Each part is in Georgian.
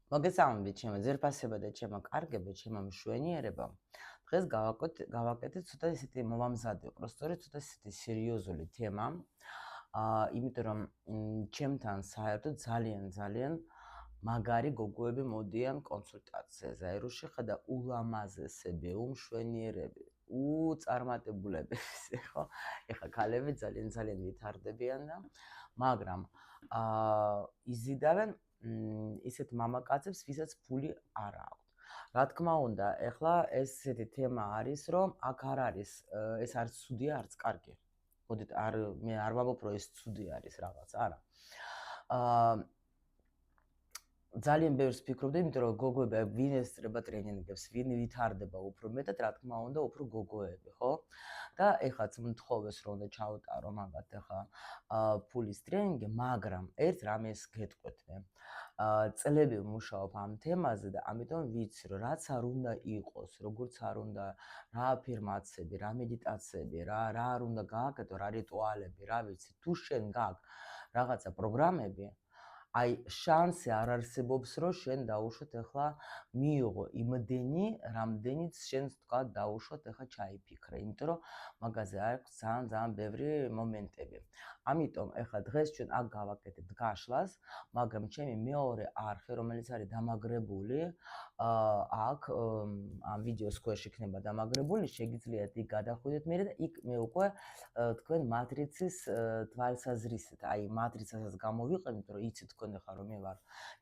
მოგესალმებით ჩემო ძირფასება და ჩემო კარგებო, ჩემო მშვენიერებო. დღეს გავაკეთეთ ცოტა ისეთი მომამზადი, უბრალოდ ცოტა ისეთი სერიოზული თემა. იმიტომ რომ ჩემთან საერთოდ ძალიან მაგარი გოგოები მოდიან კონსულტაციაზე. აი რო შეხედა ულამაზესები, უმშვენიერები, წარმატებულები, ხო? ეხა ქალები ძალიან ვითარდებიან და მაგრამ იზიდავენ ისეთ მამაკაცებს, ვისაც ფული არ აქვს. რა თქმა უნდა, ეხლა ესეთი თემა არის, რომ აქ არ არის, ეს არც ცუდია, არც კარგია. მოდით, მე არ ვამბობ, რომ ეს ცუდი არის რაღაც, არა. ძალიან ბევრს ვფიქრობდი, იმიტომ რომ გოგოები ვინ ესწრება ტრენინგებს, ვინ ვითარდება უფრო მეტად, რა თქმა უნდა, უფრო გოგოები, ხო? და ეხაც მთხოვეს რომ უნდა ჩავუტარო მაგათ ეხა ფულის ტრენინგი, მაგრამ ერთ რამეს გეტყვით მე. წლები ვმუშაობ ამ თემაზე და ამიტომ ვიცი რომ რაც არ უნდა იყოს, როგორც არ უნდა რა აფირმაციები, რა მედიტაციები, რა არ უნდა გააკეთო, რა რიტუალები, რა ვიცი, თუ შენ გაქვს რაღაცა პროგრამები, აი შანსი არ არსებობს რომ შენ დაუშვათ ეხლა მიიღო იმდენი, რამდენიც შენს თქვა დაუშვათ ეხლა ჩაიფიქრე, იმიტომ რომ მაგაზე აქვს ძალიან ბევრი მომენტები. ამიტომ ეხლა დღეს ჩვენ აქ გავაკეთებთ გაშლას, მაგრამ ჩემი მეორე არხი, რომელიც არის დამაგრებული, აქ ამ ვიდეოს ქვეშ იქნება დამაგრებული, შეგიძლიათ იქ გადახვიდეთ მე და იქ მე უკვე თქვენ მატრიცის თვალსაზრისით, აი მატრიცასაც გამოვიყენეთ, რომ იცით თქვენ ხარ რომ მე ვარ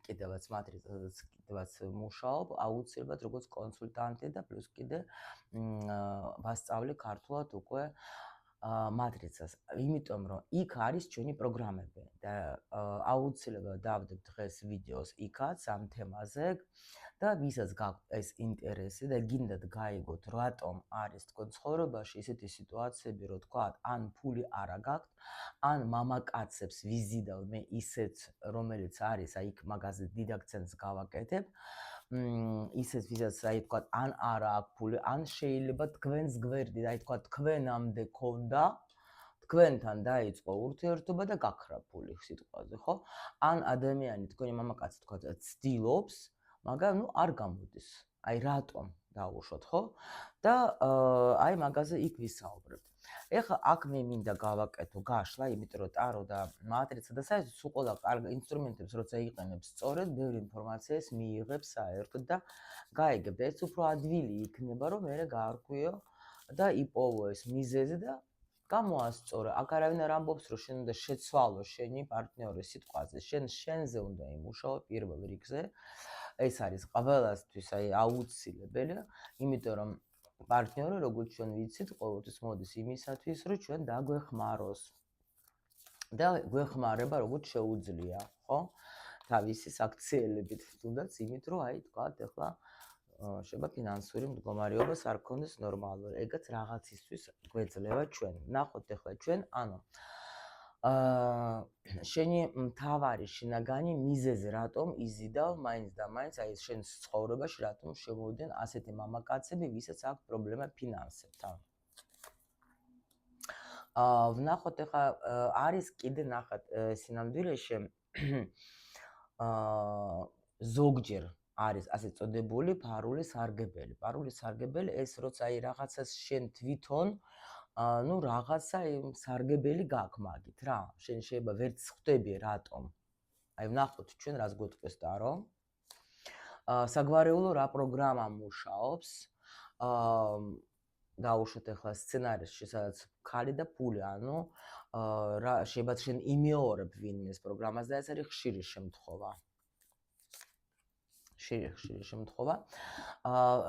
კიდევაც მატრიცასაც კიდევაც მუშაობ, აუცილებლად როგორც კონსულტანტი და პლუს კიდე ვასწავლი ქართულად უკვე მატრიცას, იმიტომ რომ იქ არის ჩვენი პროგრამები და აუცილებლად დავდებ დღეს ვიდეოს იქაც ამ თემაზე და ვისაც გაქვთ ეს ინტერესი და გინდათ გაიგოთ რატომ არის თქვენ ცხოვრებაში ისეთი სიტუაციები, რომ თქვათ, ან ფული არა გაქვთ, ან მამაკაცებს ვიზიდავ მე ისეთ, რომელიც არის, აი იქ მაგაზე დიდ აქცენტს გავაკეთებ, ისეთ ვისაც აი თქვათ, ან არა აქვს ფული, ან შეიძლება თქვენს გვერდით, აი თქვათ, თქვენამდე ქონდა, თქვენთან დაიწყო ურთიერთობა და გაქრა ფული სიტყვაზე, ხო? ან ადამიანი, თქვენი მამაკაცი თქვათ, ცდილობს, მაგრამ ნუ არ გამოდის. აი რატომ დაუშვათ, ხო? და აი მაგაზე იქ ვისაუბრებთ. ეხლა აქ მე მინდა გავაკეთო გაშლა, იმიტომ რომ ტარო და მატრიცა და საერთოდ სულ ყველა კარგ ინსტრუმენტებს როცა იყენებს სწორედ, ბევრი ინფორმაციას მიიღებს საერთოდ და გაიგებ. ეს უფრო ადვილი იქნება, რომ მე გაარკვიო და იპოვო ეს მიზეზი და გამოასწორო. აქ არავინ არ ამბობს, რომ შენ უნდა შეცვალო შენი პარტნიორი სიტყვაზე, შენზე უნდა იმუშაო პირველ რიგზე. ეს არის ყველასთვის აი აუცილებელი, იმიტომ რომ პარტნიორი, როგორც ჩვენ ვიცით, ყოველთვის მოდის იმისათვის, რომ ჩვენ დაგვეხმაროს. და გვეხმარება როგორც შეუძლია, ხო? თავისი საქციელებით, თუნდაც იმით, რომ აი თქვათ, ეხლა შეიძლება ფინანსური მდგომარეობას არ გქონდეს ნორმალური. ეგაც რაღაცისთვის გვეძლევა ჩვენ. ნახოთ ეხლა ჩვენ, ანუ შენი მთავარი შინაგანი მიზეზი რატომ იზიდავ მაინც და მაინც აი შენ ცხოვრებაში რატომ შემოვიდნენ ასეთი მამაკაცები, ვისაც აქვს პრობლემა ფინანსებთან. ვნახოთ ეხლა არის კიდე ნახეთ სინამდვილეში ზოგჯერ არის ასე წოდებული ფარული სარგებელი. ფარული სარგებელი ეს როცა აი რაღაცას შენ თვითონ ну რაღაცა სარგებელი გაქვს მაგით რა. შენ შეიძლება ვერც ხვდები რატომ. აი ვნახოთ ჩვენ რას გვეტყვის ტარო. საგვარეულო რა პროგრამა მუშაობს. დაუშვათ ეხლა სცენარისში, სადაც ქალი და ფული, ანუ რა შეიძლება შენ იმეორებ ვინმეს პროგრამას და ეს არის ხშირი შემთხვევა. ხშირი შემთხვევა.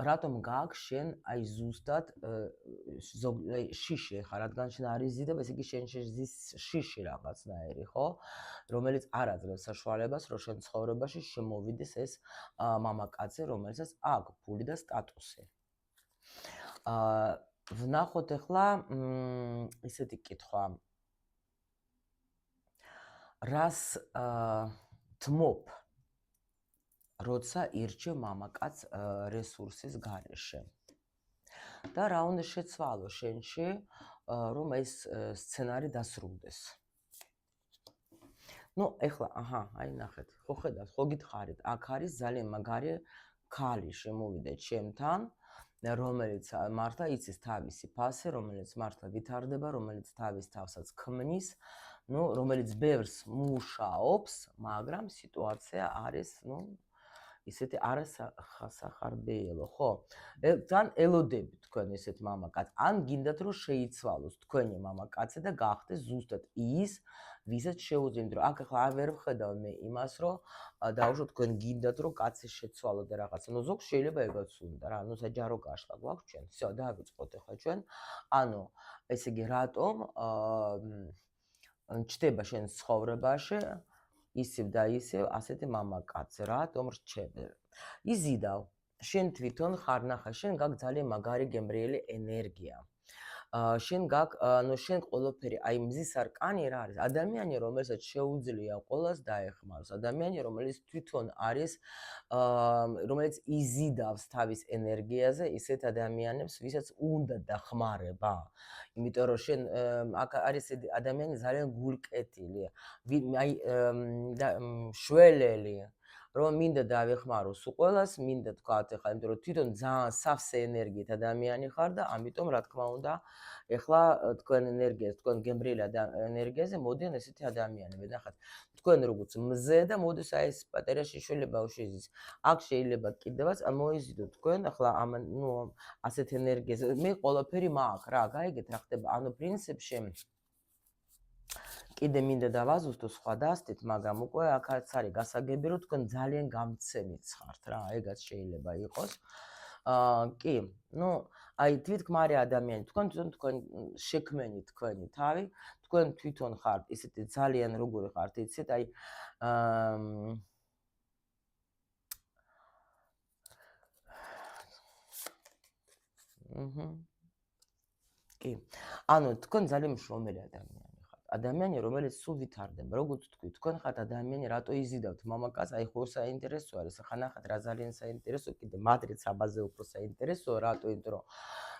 რატომ გაქვს შენ აი ზუსტად შიში ხარ, რადგან შენ არ იზიდებ, ესე იგი შენ შეზის შიში რაღაცნაირი, ხო? რომელიც არ აძლევს საშუალებას, რომ შენ ცხოვრებაში შემოვიდეს ეს მამაკაცი, რომელსაც აქვს ფული და სტატუსი. ვნახოთ ეხლა ისეთი კითხვა. რას თმობ როცა ირჩევ მამაკაც რესურსის გარეშე. და რა უნდა შეცვალო შენში, რომ ეს სცენარი დასრულდეს. ნუ ეხლა აი ნახეთ, ხო ხედავთ, ხო გითხარით, აქ არის ძალიან მაგარი ქალი შემოვიდა ჩემთან, რომელიც მართლა იცის თავისი ფასი, რომელიც მართლა ვითარდება, რომელიც თავის თავსაც ქმნის, ნუ რომელიც ბევრს მუშაობს, მაგრამ სიტუაცია არის, ნუ ისეთი არასახარბიელო, ხო? თან ელოდები თქვენ ესეთ მამაკაც, ან გინდათ რომ შეიცვალოს თქვენი მამაკაცი და გახდეს ზუსტად ის, ვისაც შეუძლიათ, რომ აქ ახლა ვერ ვხედავ მე იმას, რომ დაუშვათ თქვენ გინდათ რომ კაცი შეცვალო და რაღაცა. ნუ ზოგს შეიძლება ეგაც უნდა რა, ნუ საჯარო გაშლა გვაქვს ჩვენ. всё, დავიწყოთ ახლა ჩვენ. ანუ ესე იგი რატომ ჩდება შენ ცხოვრებაში ისევ და ისევ ასეთი მამაკაცი, რატომ რჩები? იზიდავ, შენ თვითონ ხარ ნახა, შენ გაქვს ძალიან მაგარი გემრიელი ენერგია. შენ გაქვს, ანუ შენ ყველაფერი, აი მზის არკანი რა არის? ადამიანი, რომელსაც შეუძლია ყველას დაეხმაროს, ადამიანი, რომელიც თვითონ არის, რომელიც იზიდავს თავის ენერგიაზე ისეთ ადამიანებს, ვისაც უნდა დახმარება. იმიტომ რომ შენ აქ არის ადამიანი ძალიან გულკეთილი, აი შველელი, რომ მინდა დავეხმაროს ყველას, მინდა თქვათ ახლა, იმიტომ რომ თვითონ ძალიან სავსე ენერგიით ადამიანი ხარ და ამიტომ რა თქმა უნდა, ეხლა თქვენ ენერგიას, თქვენ გემრიელი ენერგიაზე მოდიან ესეთი ადამიანები. ნახეთ, თქვენ როგორც მზე და მოდის აი ეს პატარა შიშველი ბავშვი ზის. აქ შეიძლება კიდევაც მოიზიდოთ თქვენ ახლა ამ ნუ ასეთ ენერგიაზე. მე ყველაფერი მაქვს რა, გაიგეთ რა ხდება. ანუ პრინციპში კიდე მინდა დავაზუსტო სხვა დასტით, მაგრამ უკვე აქაც არის გასაგები, რომ თქვენ ძალიან გამცემით ხართ რა, ეგაც შეიძლება იყოს. კი, ნუ აი თვითქმარი ადამიანი, თქვენ შექმენი თქვენი თავი, თქვენ თვითონ ხართ ისეთი ძალიან როგორი ხართ, იცით, აი კი. ანუ თქვენ ძალიან მშრომელი ადამიანი. ადამიანი, რომელიც სულ ვითარდება, როგორც თქვი, თქვენ ხართ ადამიანი, რატო იზიდავთ მამაკაცს, აი ხო საინტერესო არის, ახლა ნახეთ რა ძალიან საინტერესო, კიდე მადრიდს აბაზე უფრო საინტერესოა, რატო, იმიტომ რომ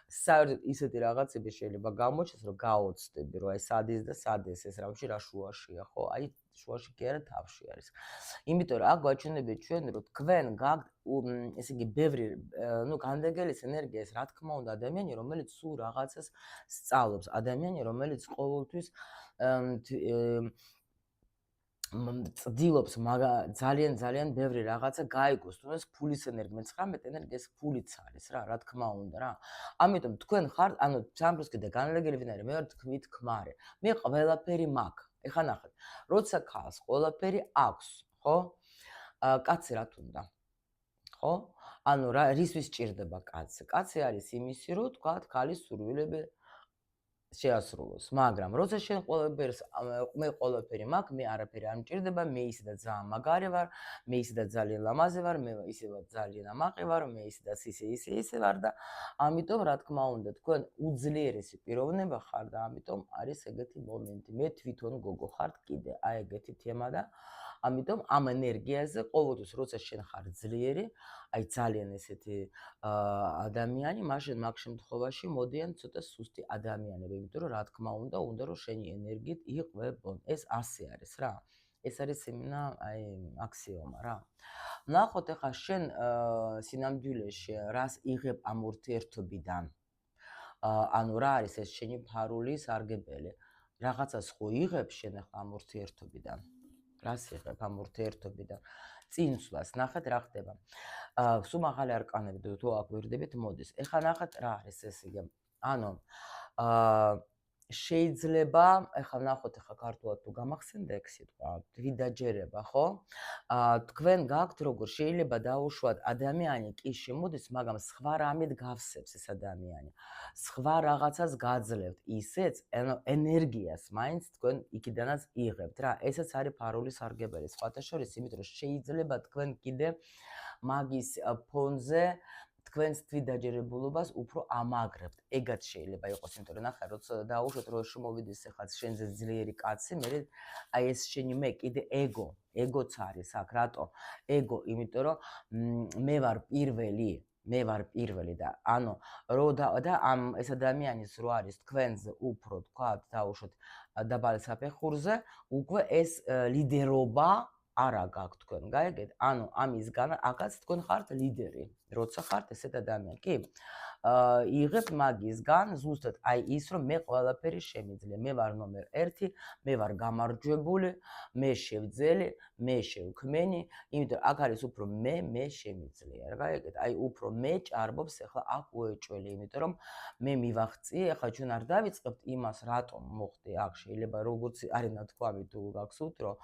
საერთოდ ისეთი რაღაცები შეიძლება გამოჩნდეს, რომ გაოცდები, რომ აი სად ის და სად ეს რავში რა შუაშია, ხო? აი შუაში კი არა, თავში არის. იმიტომ რომ აქ გვაჩვენებთ ჩვენ, რომ თქვენ გაქვთ ესე იგი ბევრი, ნუ განდეგელის ენერგია ეს რა თქმა უნდა ადამიანი, რომელიც სულ რაღაცას სწავლობს, ადამიანი, რომელიც ყოველთვის ცდილობს ძალიან ბევრი რაღაცა გაიგოს, თუნდაც ფულის ენერგია, 19 ენერგიას ფულიც არის რა, რა თქმა უნდა რა. ამიტომ თქვენ ხართ, ანუ სამფროს კიდე განლაგელი ვინ არის? მე ვარ თქვით ქმარი. მე ყველაფერი მაქვს. ეხლა ნახეთ, როცა ქალს ყველაფერი აქვს, ხო? კაცი რა თუნდა? ხო? ანუ რა რისთვის სჭირდება კაცი? კაცი არის იმისი, რომ თქვათ, ქალის სურვილები შეასრულოს, მაგრამ როცა შენ ყველაფერს მე ყველაფერი მაქვს, მე არაფერი არ მჭირდება, მე ისედაც ძალიან მაგარი ვარ, მე ისედაც ძალიან ლამაზი ვარ, მე ისედაც ძალიან ამაყი ვარ, მე ისედაც ისე ვარ და ამიტომ რა თქმა უნდა, თქვენ უძლიერესი პიროვნება ხარ და ამიტომ არის ეგეთი მომენტი. მე თვითონ გოგო ხარ კიდე აი ეგეთი თემა და ამიტომ ამ ენერგიაზე ყოველთვის როცა შენ ხარ ძლიერი, აი ძალიან ესეთი ადამიანი, მაშინ მაგ შემთხვევაში მოდიან ცოტა სუსტი ადამიანები, იმიტომ რომ რა თქმა უნდა, რომ შენი ენერგიით იყვებონ. ეს ასე არის რა. ეს არის იმენა, აი აქსიომა რა. ნახოთ ახლა შენ სინამდვილეში რას იღებ ამ ურთიერთობიდან. ანუ რა არის ეს შენი ფარული სარგებელი? რაღაცას ხო იღებ შენ ახლა ამ ურთიერთობიდან? რას იღებ ამ ურთიერთობიდან? წინსვლას, ნახეთ რა ხდება. სულ მაღალი არკანები თუ აქ ვერდებით მოდის. ეხლა ნახეთ რა არის ეს იგი. ანუ შეიძლება, ეხლა ნახოთ ახლა ქართულად თუ გამახსენდა ეგ სიტყვა, თვითდაჯერება, ხო? თქვენ გაქვთ როგორ შეიძლება დაუშვათ ადამიანი კი შემოდის, მაგრამ სხვა რამით გავსებს ეს ადამიანი. სხვა რაღაცას გაძლევთ, ისეც ენერგიას მაინც თქვენ იქიდანაც იღებთ რა. ესაც არის ფარული სარგებელი. სხვათა შორის, იმიტომ რომ შეიძლება თქვენ კიდე მაგის ფონზე თქვენს თვითდაჯერებულობას უფრო ამაგრებთ. ეგაც შეიძლება იყოს, იმიტომ რომ ნახე, როცა დაუშვათ რომ შემოვიდეს ახლა შენზე ძლიერი კაცი, მე აი ეს შენი მე კიდე ეგოც არის აქ, რატო? ეგო, იმიტომ რომ მე ვარ პირველი, მე ვარ პირველი და ანუ და ამ ეს ადამიანის რო არის თქვენზე უფრო თქვათ დაუშვათ დაბალი საფეხურზე, უკვე ეს ლიდერობა არა გაქვთ თქვენ, გაიგეთ? ანუ ამისგან ახაც თქვენ ხართ ლიდერი, როცა ხართ ესეთ ადამიანი, კი? იღებ მაგისგან ზუსტად აი ის რომ მე ყველაფერი შემიძლია, მე ვარ ნომერ 1, მე ვარ გამარჯვებული, მე შევძელი, მე შევქმენი, იმიტომ აქ არის უფრო მე შემიძლია, რა გაიგეთ? აი უფრო მე ჭარბობს ახლა აქ უეჭველი, იმიტომ რომ მე მივახციე, ახლა ჩვენ არ დავიწყებთ იმას, რატომ მოხდი აქ, შეიძლება როგორც არის ნათქვამი თუ გახსოვთ, რომ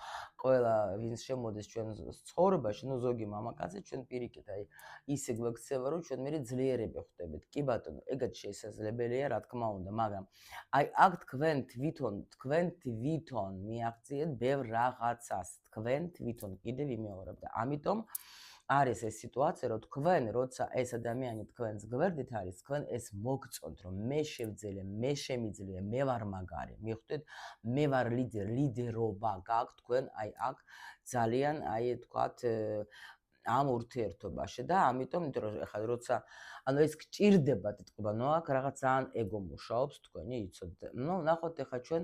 ყველა ვინც შემოდის ჩვენ ცხოვრებაში, ნუ ზოგი მამაკაცი ჩვენ პირიქით, აი ისე გვექცევა, რომ ჩვენ მე ძლიერები ხვდებით. კი ბატონო, ეგაც შესაძლებელია, რა თქმა უნდა, მაგრამ აი აქ თქვენ თვითონ მიაღწიეთ ბევრ რაღაცას, თქვენ თვითონ კიდევ ვიმეორებ და ამიტომ არის ეს სიტუაცია, რომ თქვენ როცა ეს ადამიანი თქვენს გვერდით არის, თქვენ ეს მოგწონთ, რომ მე შევძელე, მე შემიძლია, მე ვარ მაგარი. მიხვდით, მე ვარ ლიდერი, ლიდერობა გაქვთ თქვენ აი აქ ძალიან აი თქვათ ამ ურთიერთობაში და ამიტომ იმიტომ რომ ახლა როცა ანუ ეს გჭირდებათ ეთქობა, ნუ აქ რაღაც ძალიან ეგო მუშაობს თქვენი იცოდეთ. ნუ ნახოთ ახლა ჩვენ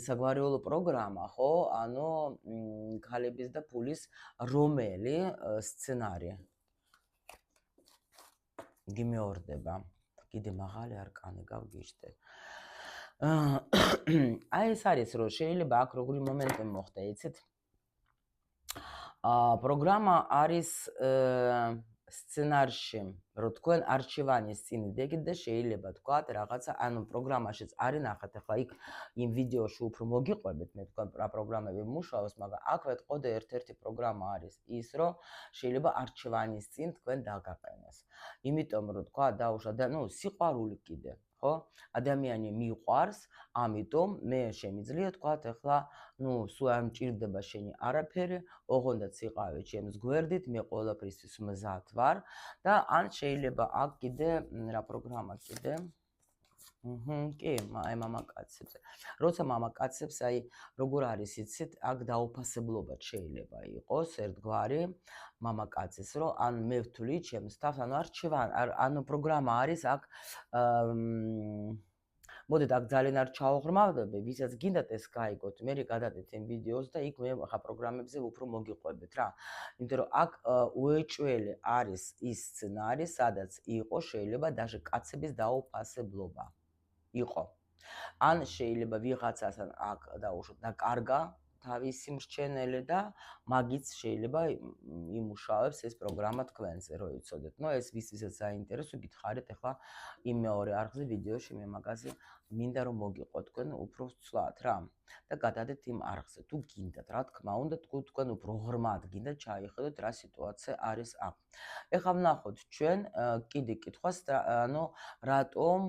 საგვარეულო პროგრამა, ხო? ანუ ქალების და ფულის რომელი სცენარი გიმეორდება. კიდე მაღალი არკანი გავგიჟდე. აი ეს არის რომ შეიძლება აქ როგორი მომენტი მოხდა, იცით? პროგრამა არის სცენარში, რომ თქვენ არჩევანის წინ დეგით და შეიძლება თქვათ რაღაცა, ანუ პროგრამაშიც არის ნახეთ, ახლა იქ იმ ვიდეოში უფრო მოგიყვებით, მე თქვენ რა პროგრამები მუშაობს, მაგრამ აქ ვეთყოდე ერთ-ერთი პროგრამა არის ის, რომ შეიძლება არჩევანის წინ თქვენ დაგაყენოს. იმიტომ რომ თქვა დაუშვათ და ნუ სიყვარული კიდე ხო? ადამიანი მიყვარს, ამიტომ მე შემიძლია თქვათ ახლა, ნუ სულ არ მჭირდება შენი არაფერი, ოღონდაც იყავი ჩემს გვერდით, მე ყველაფრისთვის მზად ვარ და ან შეიძლება აქ კიდე რა პროგრამა კიდე კი, აი მამაკაცებზე. როცა მამაკაცებს აი როგორ არის იცით, აქ დაუფასებლობა შეიძლება იყოს ერთგვარი მამაკაცის, რომ ან მე ვთვლი ჩემს თავს, ანუ არჩევანი, ანუ პროგრამა არის აქ მოდით აქ ძალიან არ ჩავღრმავდები, ვისაც გინდათ ეს გაიგოთ, მე გადადეთ იმ ვიდეოს და იქ მე ხა პროგრამებზე უფრო მოგიყვებით რა. იმიტომ რომ აქ უეჭველი არის ის სცენარი, სადაც იყო შეიძლება даже კაცების დაუფასებლობა. იყო. ან შეიძლება ვიღაცასთან აქ დაუშვათ დაკარგა თავისი მრჩენელი და მაგიც შეიძლება იმუშავებს ეს პროგრამა თქვენზე, რომ იცოდეთ. ნუ ეს ვისაც საინტერესო გითხარით ახლა იმ მეორე არხზე ვიდეოში მე მაგაზე მინდა რომ მოგიყო თქვენ უფრო ვცვლად რა და გადადეთ იმ არხზე. თუ გინდათ, რა თქმა უნდა, თქვენ უფრო ღრმად გინდათ ჩაიხედოთ რა სიტუაცია არის აქ. ეხლა ვნახოთ ჩვენ კიდე კითხვას, ანუ რატომ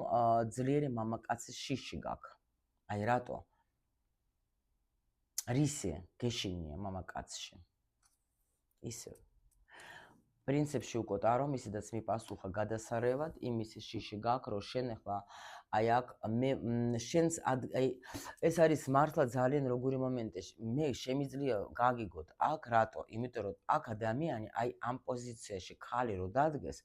ძლიერი მამაკაცის შიში გაქვს? აი რატო? რისი გეშინია მამაკაცში? ისე. პრინციპში უკოტა რომ ისედაც მიპასუხა გადასარევად, იმისი შიში გაქვს, რომ შენ ახლა აი აქ მე შენს აი ეს არის მართლა ძალიან როგორი მომენტი. მე შემიძლია გაგიგოთ აქ რატო? იმიტომ რომ აქ ადამიანი აი ამ პოზიციაში ხალი რო დადგეს,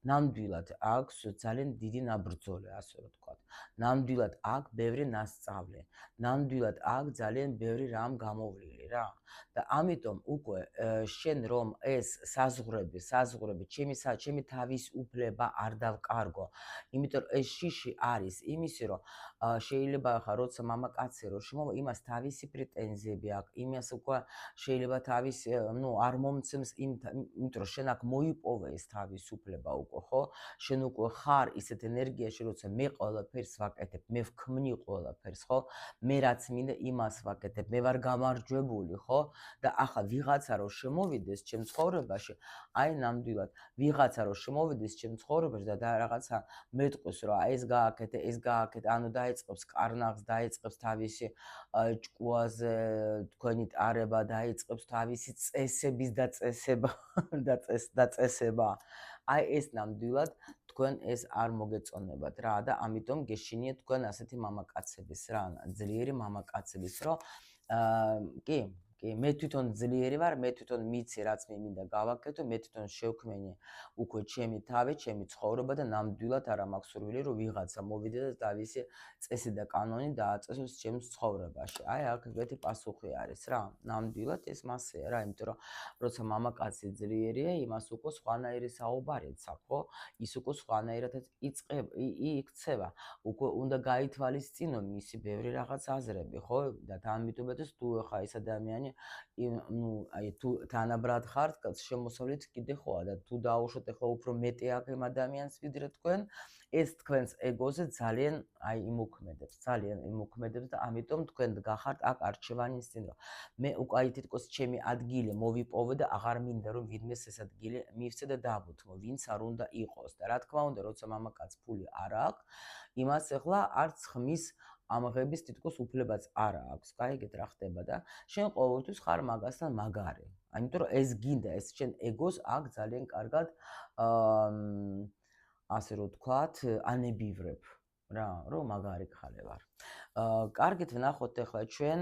ნამდვილად აქვს ძალიან დიდი ნაბრძოლი, ასე რომ ვთქვათ. ნამდვილად აქ ბევრი ნასწავლი, ნამდვილად აქ ძალიან ბევრი რამ გამოვლილი რა. და ამიტომ უკვე შენ რომ ეს საზღვრები, ჩემი თავის უფლება არ დავკარგო. იმიტომ რომ ეს შიში არის იმისი, რომ შეიძლება ხა როცა მამაკაცი რო შემოვა, იმას თავისი პრეტენზიები აქვს, იმას უკვე შეიძლება თავისი, ნუ არ მომცემს იმიტომ რომ შენ აქ მოიპოვე ეს თავის უფლება უკვე, ხო? შენ უკვე ხარ ისეთ ენერგიაში, როცა მე ყველაფერს ვაკეთებ, მე ვქმნი ყველაფერს, ხო? მე რაც მინდა იმას ვაკეთებ, მე ვარ გამარჯვებული, ხო? და ახლა ვიღაცა რო შემოვიდეს ჩემ ცხოვრებაში, აი ნამდვილად ვიღაცა რო შემოვიდეს ჩემ ცხოვრებაში და რაღაცა მეტყვის რომ აი ეს გააკეთე, ეს გააკეთე, ანუ დაიწყებს კარნახს, დაიწყებს თავისი ჭკუაზე თქვენი ტარება, დაიწყებს თავისი წესების დაწესება. აი ეს ნამდვილად თქვენ ეს არ მოგეწონებათ რა და ამიტომ გეშინიეთ თქვენ ასეთი მამაკაცების რა, ძლიერი მამაკაცების, რომ კი კი, მე თვითონ ძლიერი ვარ, მე თვითონ მიცი რაც მე მინდა გავაკეთო, მე თვითონ შევქმენი უკვე ჩემი თავი, ჩემი ცხოვრება და ნამდვილად არ მაქვს სურვილი რომ ვიღაცა მოვიდე და თავისი წესი და კანონი დააწესოს ჩემს ცხოვრებაში. აი აქ ეგეთი პასუხი არის რა. ნამდვილად ეს მასეა რა, იმიტომ რომ როცა მამაკაცი ძლიერია, იმას უკვე სხვანაირი საუბარიც აქვს, ხო? ის უკვე სხვანაირად იქცევა. უკვე უნდა გაითვალისწინო მისი ბევრი რაღაც აზრები, ხო? და ამიტომაც თუ ხა ეს ადამიანი აი თუ თანაბრად ხართ, შემოსავლით კიდე ხოა და თუ დაუშვოთ ახლა უფრო მეტი აქ იმ ადამიანს ვიდრე თქვენ, ეს თქვენს ეგოზე ძალიან ძალიან იმოქმედებს და ამიტომ თქვენ გახართ აქ არჩევანის წინ, რომ მე უკვე აი თითქოს ჩემი ადგილი მოვიპოვე და აღარ მინდა რომ ვინმეს ეს ადგილი მივცე და დავუთმო, ვინც არ უნდა იყოს და რა თქმა უნდა, როცა მამაკაც ფული არ აქვს, იმას ახლა არც ხმის ამღების თითქოს უფლებაც არ აქვს. გაიგეთ რა ხდება და შენ ყოველთვის ხარ მაგასთან მაგარი. ამიტომ რომ ეს გინდა, ეს შენ ეგოს აქ ძალიან კარგად ასე რომ ვთქვათ, ანებივრებ რა, რომ მაგარი ხალე ვარ. კარგით ვნახოთ ახლა ჩვენ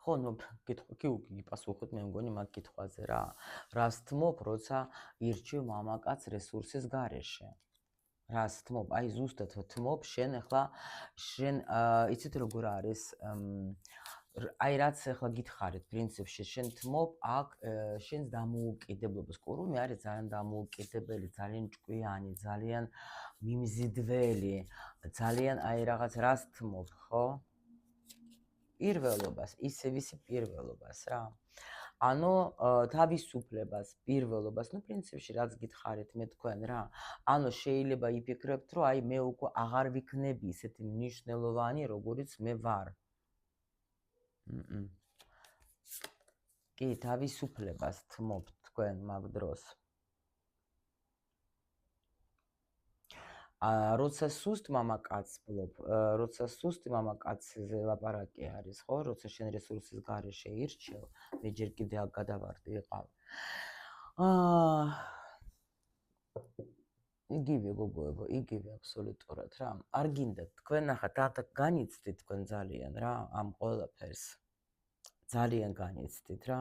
ხო, ნუ კითხვა კი გიპასუხოთ მე მგონი მაგ კითხვაზე რა. რას თმობ, როცა ირჩევ მამაკაც რესურსის გარეშე? რას თმობ? აი ზუსტად თმობ შენ ახლა შენ იცით როგორ არის აი რაც ახლა გითხარით პრინციპში შენ თმობ აქ შენს დამოუკიდებლობას. კურუმი არის ძალიან დამოუკიდებელი, ძალიან ჭკვიანი, ძალიან მიმზიდველი, ძალიან აი რაღაც რას თმობ, ხო? პირველობას, ისე ვისი პირველობას რა. ანუ თავისუფლებას, პირველობას, ნუ პრინციპში რაც გითხარით მე თქვენ რა. ანუ შეიძლება იფიქრებთ, რომ აი მე უკვე აღარ ვიქნები ისეთი მნიშვნელოვანი, როგორიც მე ვარ. კი, თავისუფლებას თმობთ თქვენ მაგ დროს. როცა სუსტ მამაკაცს ვფლობ, როცა სუსტი მამაკაცზე ლაპარაკი არის, ხო? როცა შენ რესურსის გარეშე ირჩევ, მე ჯერ კიდე აქ გადავარდი ვიყავ. იგივე გოგოებო, იგივე აბსოლუტურად რა. არ გინდათ თქვენ ნახათ, განიცდით თქვენ ძალიან რა ამ ყველაფერს. ძალიან განიცდით რა.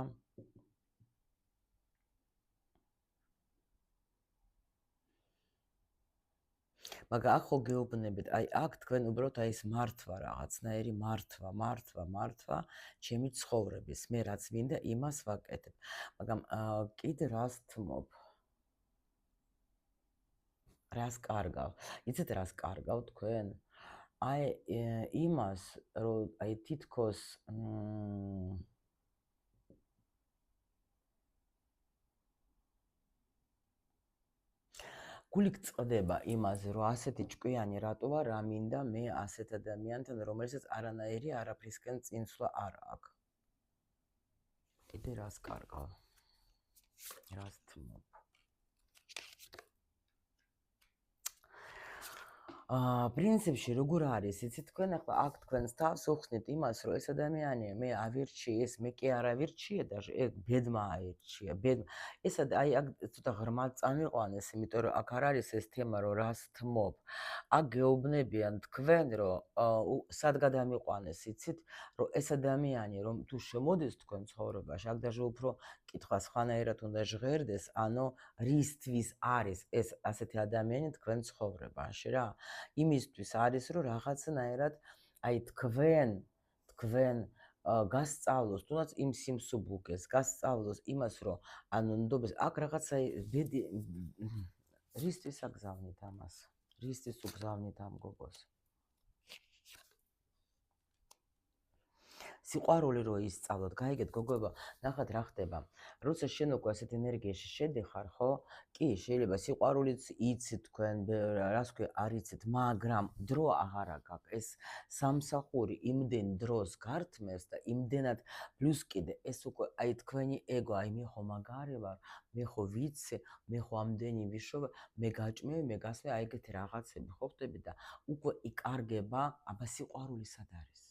მაგრამ აქ ხო გეუბნებით, აი აქ თქვენ უბრალოდ აი ეს მართვა რაღაცნაირი მართვა ჩემი ცხოვრების. მე რაც მინდა, იმას ვაკეთებ. მაგრამ კიდე რას თმობ? რას კარგავ? იცით რას კარგავ თქვენ? აი იმას, რომ აი თითქოს გული გწყდება იმაზე, რომ ასეთი ჭკვიანი რატო ვარ, რა მინდა მე ასეთ ადამიანთან, რომელსაც არანაირი არაფრისკენ წინსვლა არ აქვს. კიდე რას კარგავ? რას თმობ? პრინციპში როგორ არის, იცით თქვენ ახლა აქ თქვენს თავს უხსნით იმას, რომ ეს ადამიანი მე ავირჩიე, ეს მე კი არ ავირჩიე და ეგ ბედმა აირჩია, ეს აი აქ ცოტა ღრმად წამიყვანეს, იმიტომ რომ აქ არ არის ეს თემა, რომ რას თმობ. აქ გეუბნებიან თქვენ, რომ სად გადამიყვანეს, იცით, რომ ეს ადამიანი რომ თუ შემოდის თქვენ ცხოვრებაში, აქ даже უფრო კითხვა სხვანაირად უნდა ჟღერდეს, ანუ რისთვის არის ეს ასეთი ადამიანი თქვენ ცხოვრებაში რა. იმისთვის არის, რომ რაღაცნაირად აი თქვენ გასწავლოს, თუნდაც იმ სიმსუბუქეს, გასწავლოს იმას, რომ ანუ ნდობეს აქ რაღაცა ბედი რისთვის აგზავნით ამას? რისთვის უგზავნით ამ გოგოს? სიყვარული რო ისწავლოთ, გაიგეთ გოგოებო, ნახეთ რა ხდება. როცა შენ უკვე ასეთ ენერგიაში შედიხარ, ხო? კი, შეიძლება სიყვარულიც იცით თქვენ, რას ქვია, არ იცით, მაგრამ დრო აღარ აქვს. ეს სამსახური იმდენ დროს გართმევს და იმდენად პლუს კიდე ეს უკვე აი თქვენი ეგო, აი მე ხო მაგარი ვარ, მე ხო ვიცი, მე ხო ამდენი ვიშოვე, მე გაჭმევი, მე გასმე, აი ეგეთი რაღაცები ხო ხდები და უკვე იკარგება, აბა სიყვარული სად არის?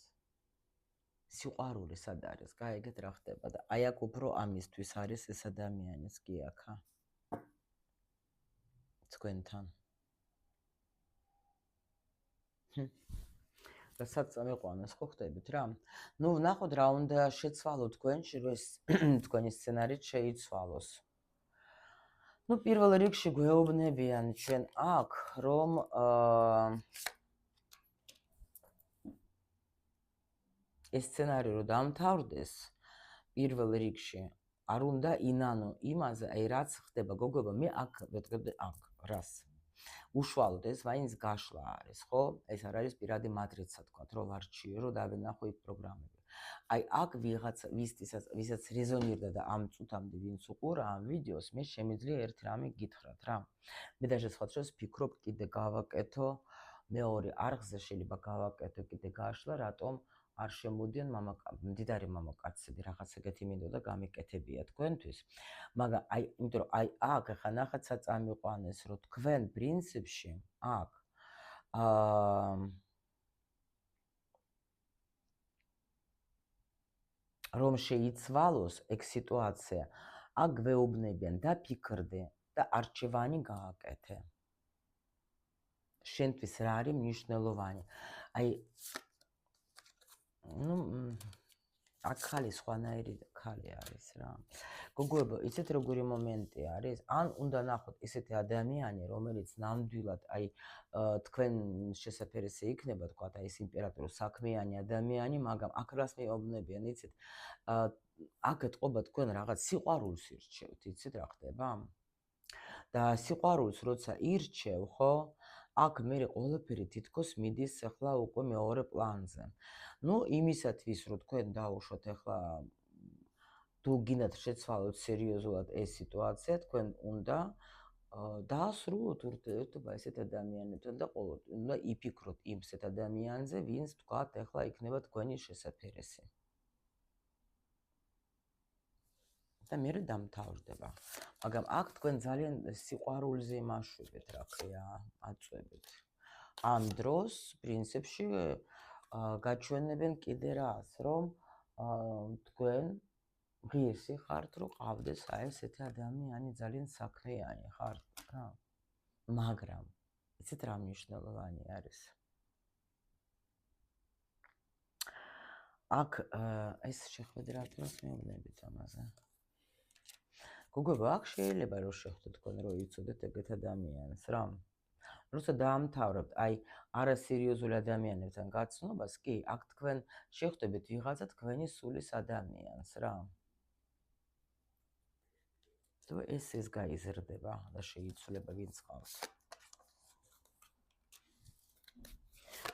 სიყვარული სად არის? გაიგეთ რა ხდება და აი აქ უფრო ამისთვის არის ეს ადამიანის კი აქა. თქვენთან. და საწამიყვანოს ხო ხდებით რა? ნუ ვნახოთ რა უნდა შეცვალოთ თქვენში, რომ ეს თქვენი სცენარით შეიცვალოს. ნუ პირველ რიგში გვეუბნებიან ჩვენ აქ, რომ ეს სცენარი რომ დამთავრდეს, პირველ რიგში არ უნდა ინანო იმაზე, აი რაც ხდება გოგოება, მე აქ ვეთქვი აქ რას. უშუალოდ ეს მაინც გაშლა არის, ხო? ეს არ არის პირადი მატრიცა თქვა, რომ ვარჩიო, რომ დავენახო იქ პროგრამები. აი აქ ვისაც რეზონირდა და ამ წუთამდე ვინც უყურა ამ ვიდეოს, მე შემიძლია ერთ რამე გითხრათ რა. მე даже სხვა დროს ვფიქრობ კიდე გავაკეთო მეორე არხზე შეიძლება გავაკეთო კიდე გაშლა, რატომ არ შემოდიან მდიდარი მამაკაცები, რაღაც ეგეთი მინდოდა გამიკეთებია თქვენთვის. მაგრამ აი, იმიტომ რომ აი აქ ახლა ნახეთ საწამიყვანეს, რომ თქვენ პრინციპში აქ რომ შეიცვალოს ეგ სიტუაცია, აქ გვეუბნებიან დაფიქრდე და არჩევანი გააკეთე. შენთვის რა არის მნიშვნელოვანი? აი ნუ აქ ხალი სხვანაირი ხალი არის რა. გოგოებო, იცით როგორი მომენტი არის? ან უნდა ნახოთ ისეთი ადამიანი, რომელიც ნამდვილად აი თქვენ შესაძერესი იქნება, თქვა და ეს იმპერატორი საქმიანი ადამიანი, მაგრამ აქ რას მეუბნებიან, იცით? აქ ეთყობა თქვენ რაღაც სიყვარულს ირჩევთ, იცით რა ხდება? და სიყვარულს როცა ირჩევ, ხო? აქ მე ყველაფერი თითქოს მიდის ახლა უკვე მეორე პლანზე. ნუ იმისათვის რომ თქვენ დაუშვათ ახლა თუ გინდათ შეცვალოთ სერიოზულად ეს სიტუაცია, თქვენ უნდა დაასრულოთ ურთიერთობა ესეთ ადამიანებთან და ყოველთვის უნდა იფიქროთ იმ ესეთ ადამიანზე, ვინც თქვათ ახლა იქნება თქვენი შესაძერესი. და მე დამთავრდება. მაგრამ აქ თქვენ ძალიან სიყვარულზე იმაშვებით, რა ქვია, აწვევით. ამ დროს პრინციპში გაჩვენებენ კიდე რას, რომ თქვენ ღირსი ხართ, რომ ყავდეს აი ესეთი ადამიანი, ძალიან საქმიანი ხართ რა. მაგრამ იცით რა მნიშვნელოვანი არის? აქ ეს შეხვედრას მეუბნებით ამაზე. გოგოებო, აქ შეიძლება რომ შეხვდეთ თქვენ რომ იცოდეთ ეგეთ ადამიანს რა. როცა დაამთავრებთ აი არასერიოზული ადამიანებთან გაცნობას, კი, აქ თქვენ შეხვდებით ვიღაცა თქვენი სულის ადამიანს რა. თუ ეს გაიზრდება და შეიცვლება ვინც ყავს.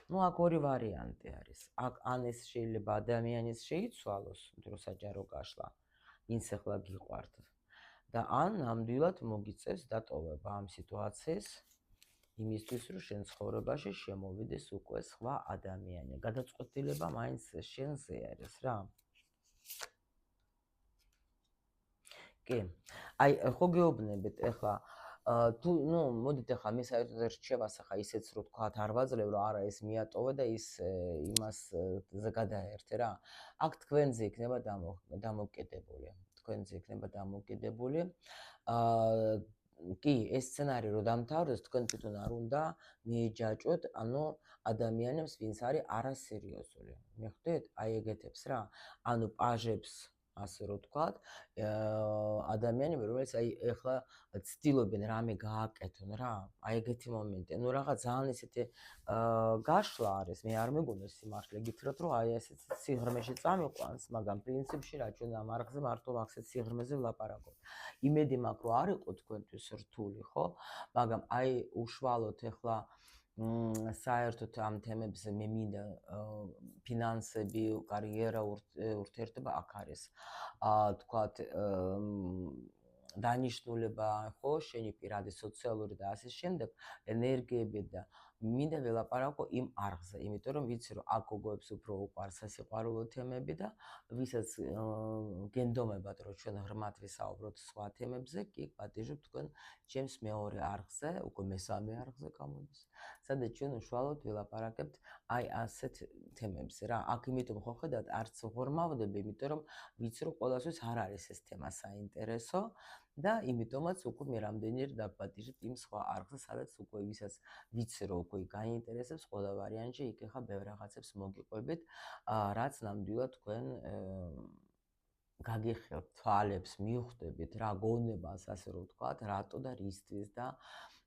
ნუ აქ ორი ვარიანტი არის. აქ ან ეს შეიძლება ადამიანის შეიცვალოს, რომ საჯარო გაშლა, ვინც ახლა გიყვართ. და ან ნამდვილად მოგიწევს დატოვება ამ სიტუაციის იმისთვის, რომ შენ ცხოვრებაში შემოვიდეს უკვე სხვა ადამიანი. გადაწყვეტილება მაინც შენზე არის რა. კი. აი, ხო გეუბნებით ახლა თუ ნუ მოდით ახლა მე საერთოდ რჩევას ახლა ისეც რო თქვა არ ვაძლევ რომ არა ეს მიატოვე და ის იმას გადაერთე რა. აქ თქვენზე იქნება დამოკიდებული. თქვენზე იქნება დამოკიდებული. კი, ეს სცენარი რო დამთავრდეს, თქვენ თვითონ არ უნდა მიეჯაჭოთ, ანუ ადამიანებს, ვინც არის არასერიოზული. მიხვდით? აი ეგეთებს რა. ანუ პაჟებს ასე რომ ვთქვათ, ადამიანები, რომელიც აი ეხლა ცდილობენ რამე გააკეთონ რა, აი ეგეთი მომენტი. ანუ რაღაც ძალიან ისეთი გაშლა არის, მე არ მეგონა სიმართლე გითხრათ, რომ აი ესეც სიღრმეში წამიყვანს, მაგრამ პრინციპში რა ჩვენ ამ არხზე მართლა აქეთ სიღრმეზე ვლაპარაკობ. იმედი მაქვს, რომ არ იყო თქვენთვის რთული, ხო? მაგრამ აი უშუალოდ ეხლა საერთოდ ამ თემებზე მე მინდა ფინანსები, კარიერა, ურთიერთობა აქ არის. თქვათ დანიშნულება, ხო, შენი პირადი სოციალური და ასე შემდეგ, ენერგიები და მინდა ველაპარაკო იმ არხზე, იმიტომ რომ ვიცი რომ აქ გოგოებს უფრო უყვარს სასიყვარულო თემები და ვისაც გენდომებათ რომ ჩვენ ღრმად ვისაუბროთ სხვა თემებზე, კი პატიჟობ თქვენ ჩემს მეორე არხზე, უკვე მესამე არხზე გამოდის, სადაც ჩვენ უშუალოდ ველაპარაკებთ აი ასეთ თემებზე რა. აქ იმიტომ ხო ხედავთ არც ღორმავდები, იმიტომ რომ ვიცი რომ ყველასთვის არ არის ეს თემა საინტერესო და იმიტომაც უკვე მე რამდენიერ დაპატიჟებთ იმ სხვა არხზე, სადაც უკვე ვისაც ვიცი რომ თუ იქ გაინტერესებს ყველა ვარიანტში, იქ ეხა ბევრ რაღაცებს მოგიყვებით, რაც ნამდვილად თქვენ გაგიხელთ თვალებს, მიხვდებით რა გონებას, ასე რომ ვთქვათ, რატო და რისთვის და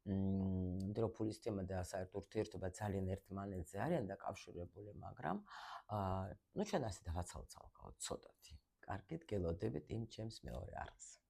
რომ ფულის თემა და საერთო ურთიერთობა ძალიან ერთმანეთზე არიან დაკავშირებული, მაგრამ ნუ ჩვენ ასე დავაცალ ცალკავთ ცოტათი. კარგით, გელოდებით იმ ჩემს მეორე არხს.